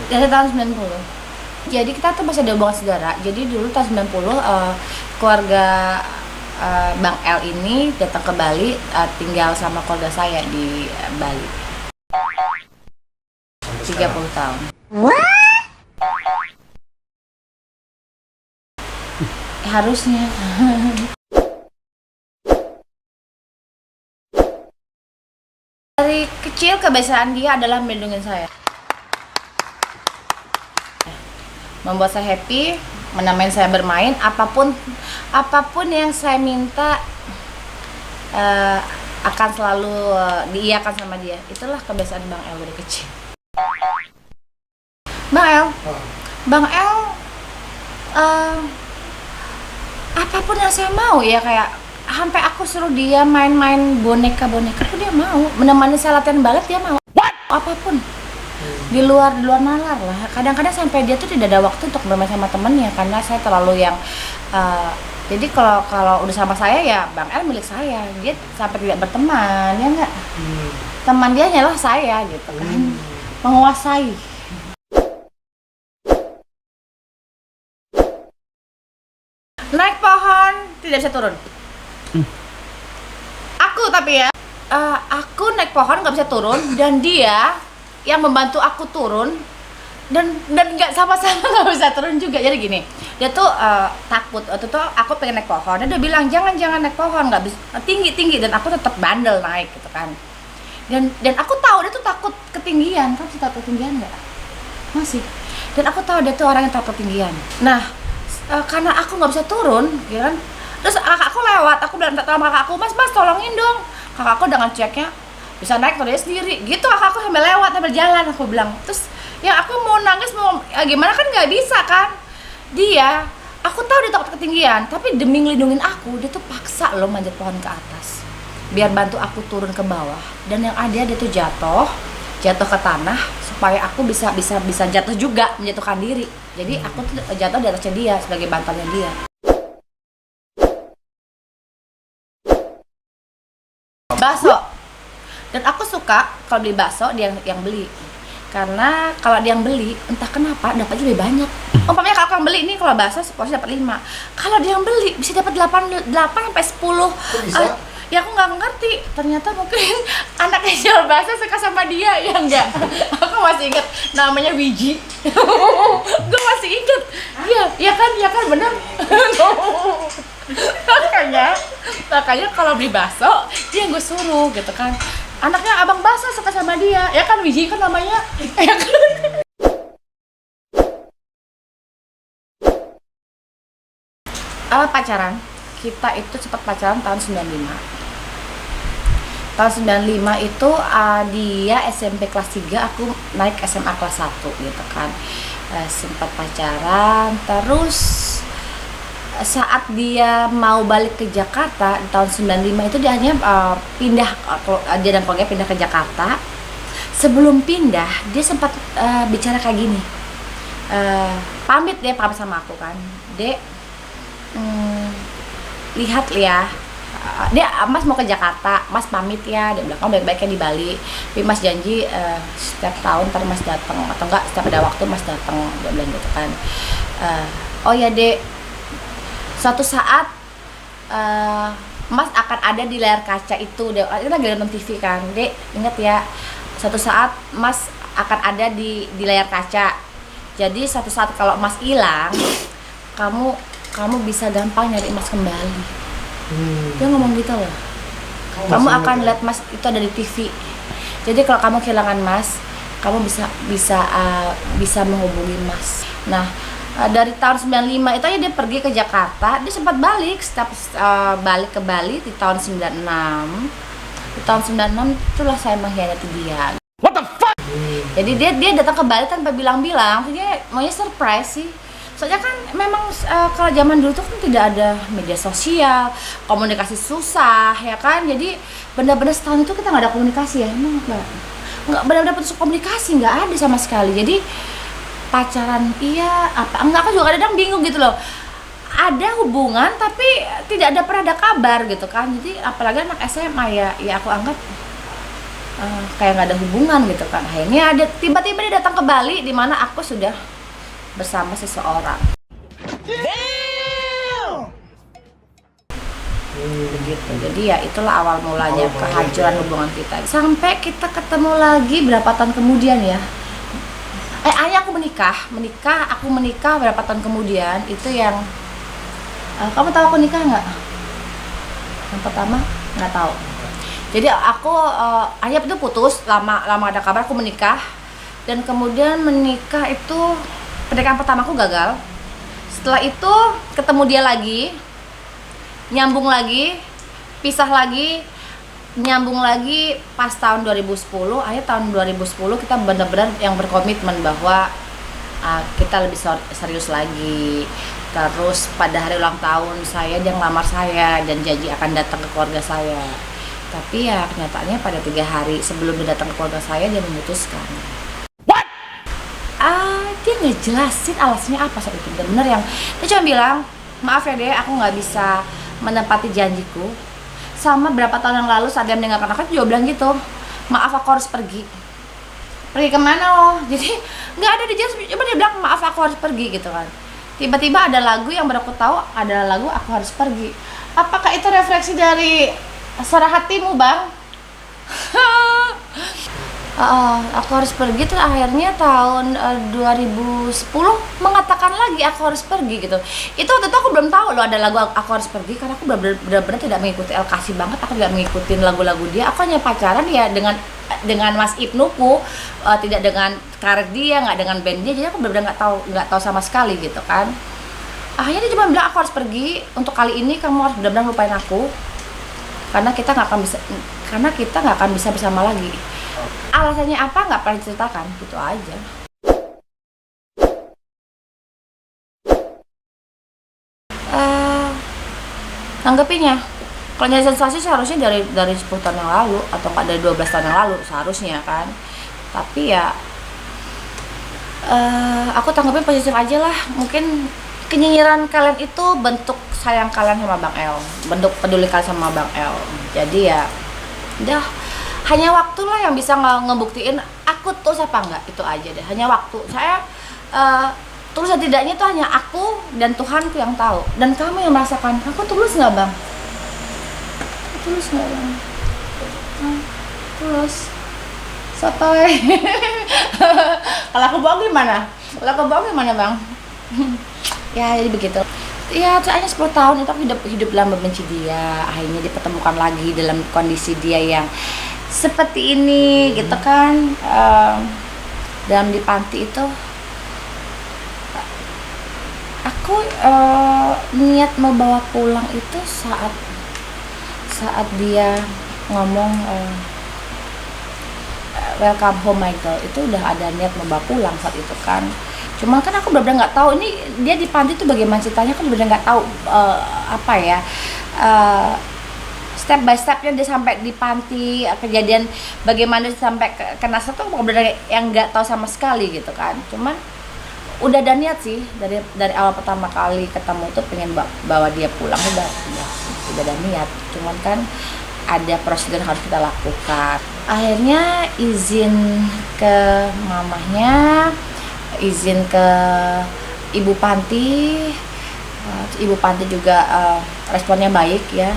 Dari tahun 90. Jadi kita tuh masih ada hubungan saudara. Jadi dulu tahun 90 keluarga Bang L ini datang ke Bali, tinggal sama keluarga saya di Bali. 30 tahun. Harusnya. Dari kecil kebiasaan dia adalah melindungi saya. Membuat saya happy, menemani saya bermain, apapun yang saya minta akan selalu diiyakan sama dia. Itulah kebiasaan Bang El dari kecil. Bang El apapun yang saya mau ya, kayak sampai aku suruh dia main-main boneka pun dia mau, menemani saya latihan balet dia mau. Apapun. Di luar nalar lah. Kadang-kadang sampai dia tuh tidak ada waktu untuk bermain sama temennya karena saya terlalu yang jadi kalau udah sama saya ya Bang El milik saya. Dia sampai tidak berteman, ya enggak? Teman dia hanyalah saya gitu kan. Menguasai. Naik pohon tidak bisa turun. Aku tapi ya aku naik pohon nggak bisa turun dan dia yang membantu aku turun dan nggak sama-sama nggak bisa turun juga. Jadi gini, dia tuh takut. Waktu itu aku pengen naik pohon, dia bilang jangan naik pohon, nggak bisa, tinggi dan aku tetap bandel naik gitu kan. Dan aku tahu dia tuh takut ketinggian. Kamu sih takut ketinggian nggak? Masih. Dan aku tahu dia tuh orang yang takut ketinggian. Nah karena aku nggak bisa turun, ya kan? Terus kakakku lewat, aku bilang sama kakakku, mas tolongin dong. Kakakku dengan ceknya bisa naik dia sendiri gitu. Aku sambil lewat sambil jalan, aku bilang. Terus ya aku mau nangis mau gimana kan nggak bisa kan. Aku tahu dia takut ketinggian, tapi demi ngelindungin aku dia tuh paksa loh manjat pohon ke atas biar bantu aku turun ke bawah. Dan yang ada dia tuh jatuh ke tanah supaya aku bisa jatuh juga, menjatuhkan diri. Jadi aku tuh jatuh di atasnya dia sebagai bantalnya dia. Bakso. Dan aku suka kalau beli bakso dia yang beli. Karena kalau dia yang beli, entah kenapa dapatnya lebih banyak. Umpamanya kalau yang beli ini kalau bakso seporsi dapat 5. Kalau dia yang beli bisa dapat 8 sampai 10. Ya aku nggak ngerti. Ternyata mungkin anak yang jual bakso suka sama dia, ya enggak. Aku masih ingat namanya Wiji. Gue masih ingat. Iya kan benar. Makanya kalau beli bakso dia yang gue suruh gitu kan. Anaknya abang bakso suka sama dia, ya kan Wiji kan namanya, ya kan. Pacaran, kita itu sempat pacaran tahun 95. Tahun 95 itu dia SMP kelas 3, aku naik SMA kelas 1 gitu kan. Sempat pacaran, terus saat dia mau balik ke Jakarta di tahun 95 itu dia hanya dia dan keluarga pindah ke Jakarta. Sebelum pindah dia sempat bicara kayak gini, pamit sama aku kan, Dek, lihat ya, Mas mau ke Jakarta, Mas pamit ya, dia bilang kamu baik-baiknya di Bali, tapi Mas janji setiap tahun ntar Mas datang atau enggak setiap ada waktu Mas datang, dia bilang gitu kan. Oh ya Dek, suatu saat Mas akan ada di layar kaca itu. Kita lagi nonton TV kan, Dek, ingat ya, suatu saat Mas akan ada di layar kaca. Jadi suatu saat kalau Mas hilang, kamu bisa gampang nyari Mas kembali. Dia ngomong gitu loh. Kamu akan lihat Mas itu ada di TV. Jadi kalau kamu kehilangan Mas, kamu bisa menghubungi Mas. Nah, dari tahun 95 itu aja dia pergi ke Jakarta. Dia sempat balik balik ke Bali di tahun 96. Di tahun 96 itulah saya mengkhianati dia. What the fuck? Jadi dia datang ke Bali tanpa bilang-bilang. Dia maunya surprise sih. Soalnya kan memang kalau zaman dulu tuh kan tidak ada media sosial, komunikasi susah ya kan. Jadi benar-benar setahun itu kita nggak ada komunikasi ya. Emang nggak benar-benar putus komunikasi, nggak ada sama sekali. Jadi pacaran iya apa enggak, aku juga kadang bingung gitu loh. Ada hubungan tapi tidak pernah ada kabar gitu kan. Jadi apalagi anak SMA ya aku anggap kayak nggak ada hubungan gitu kan. Akhirnya ada tiba-tiba dia datang ke Bali di mana aku sudah bersama seseorang. Begitu. Jadi ya itulah awal mulanya kehancuran hubungan kita. Sampai kita ketemu lagi berapa tahun kemudian ya. Ayah aku menikah berapa tahun kemudian itu yang kamu tahu aku nikah nggak? Yang pertama nggak tahu. Jadi aku ayah itu putus lama ada kabar aku menikah, dan kemudian menikah itu pernikahan pertamaku gagal. Setelah itu ketemu dia lagi, nyambung lagi, pisah lagi, nyambung lagi pas tahun 2010. Akhir tahun 2010 kita benar-benar yang berkomitmen bahwa kita lebih serius lagi. Terus pada hari ulang tahun saya dia ngelamar saya dan janji akan datang ke keluarga saya. Tapi ya kenyataannya pada 3 hari sebelum dia datang ke keluarga saya dia memutuskan. What? Dia ngejelasin alasannya apa saat itu. Benar-benar yang dia cuma bilang, maaf ya deh, aku nggak bisa menepati janjiku. Sama berapa tahun yang lalu saat dia meninggalkan aku juga bilang gitu, maaf aku harus pergi. Pergi kemana loh? Jadi nggak ada dijelasin, cuma dia bilang maaf aku harus pergi gitu kan. Tiba-tiba ada lagu yang baru aku tahu adalah lagu Aku Harus Pergi. Apakah itu refleksi dari suara hatimu, Bang? Aku harus pergi tuh akhirnya tahun 2010 mengatakan lagi aku harus pergi gitu. Itu waktu itu aku belum tahu loh ada lagu Aku Harus Pergi, karena aku benar-benar tidak mengikuti Elkasi banget. Aku tidak mengikuti lagu-lagu dia. Aku hanya pacaran ya dengan Mas Ibnuku, tidak dengan karir dia, nggak dengan band dia. Jadi aku benar-benar nggak tahu sama sekali gitu kan. Akhirnya dia cuma bilang aku harus pergi, untuk kali ini kamu harus benar-benar lupain aku, karena kita nggak akan bisa bersama lagi. Alasannya apa nggak pernah diceritakan, gitu aja. Tanggapinnya kalau nyari sensasi seharusnya dari 10 tahun yang lalu atau nggak dari 12 tahun yang lalu seharusnya kan. Tapi ya aku tanggapin positif aja lah. Mungkin kenyinyiran kalian itu bentuk sayang kalian sama Bang El, bentuk peduli kalian sama Bang El. Jadi ya udah, hanya waktu lah yang bisa ngebuktiin aku tulus apa enggak, itu aja deh. Hanya waktu. Saya tulus dan tidaknya itu hanya aku dan Tuhanku yang tahu, dan kamu yang merasakan aku tulus nggak Bang? Tulus nggak Bang? Tulus. Sotoy. Kalau aku bohong gimana? Bang? Ya jadi begitu. Ya soalnya 10 tahun itu aku hidup dalam membenci dia. Akhirnya dipertemukan lagi dalam kondisi dia yang seperti ini gitu kan. Dalam di panti itu aku niat mau bawa pulang itu saat dia ngomong welcome home Michael, itu udah ada niat mau bawa pulang saat itu kan. Cuman kan aku benar-benar nggak tahu ini dia di panti itu bagaimana ceritanya. Aku benar-benar nggak tahu step by stepnya dia sampai di panti, kejadian bagaimana dia sampai kena satu, aku benar-benar yang nggak tahu sama sekali gitu kan. Cuman udah ada niat sih dari awal pertama kali ketemu tuh pengen bawa dia pulang, udah ada niat. Cuman kan ada prosedur yang harus kita lakukan. Akhirnya izin ke mamahnya, izin ke ibu panti. Ibu panti juga responnya baik ya,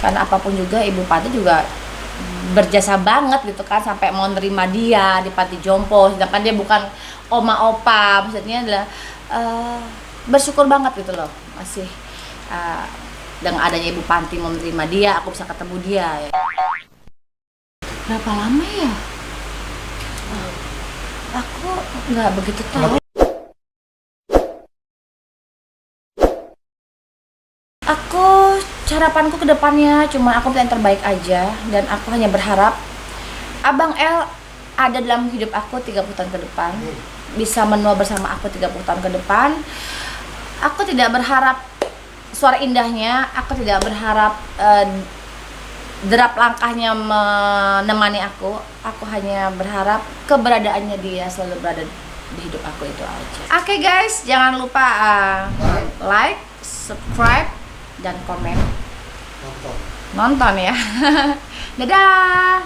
karena apapun juga ibu panti juga berjasa banget gitu kan, sampai mau nerima dia di panti jompo, sedangkan dia bukan oma opa. Maksudnya adalah bersyukur banget gitu loh, masih dengan adanya ibu panti mau menerima dia, aku bisa ketemu dia ya. Berapa lama ya? Aku nggak begitu tahu. Harapanku ke depannya cuma aku yang terbaik aja, dan aku hanya berharap Abang El ada dalam hidup aku 30 tahun ke depan, bisa menua bersama aku 30 tahun ke depan. Aku tidak berharap suara indahnya, aku tidak berharap derap langkahnya menemani aku. Aku hanya berharap keberadaannya dia selalu berada di hidup aku, itu aja. Oke guys, jangan lupa like, subscribe, dan komen. Nonton ya. Dadah.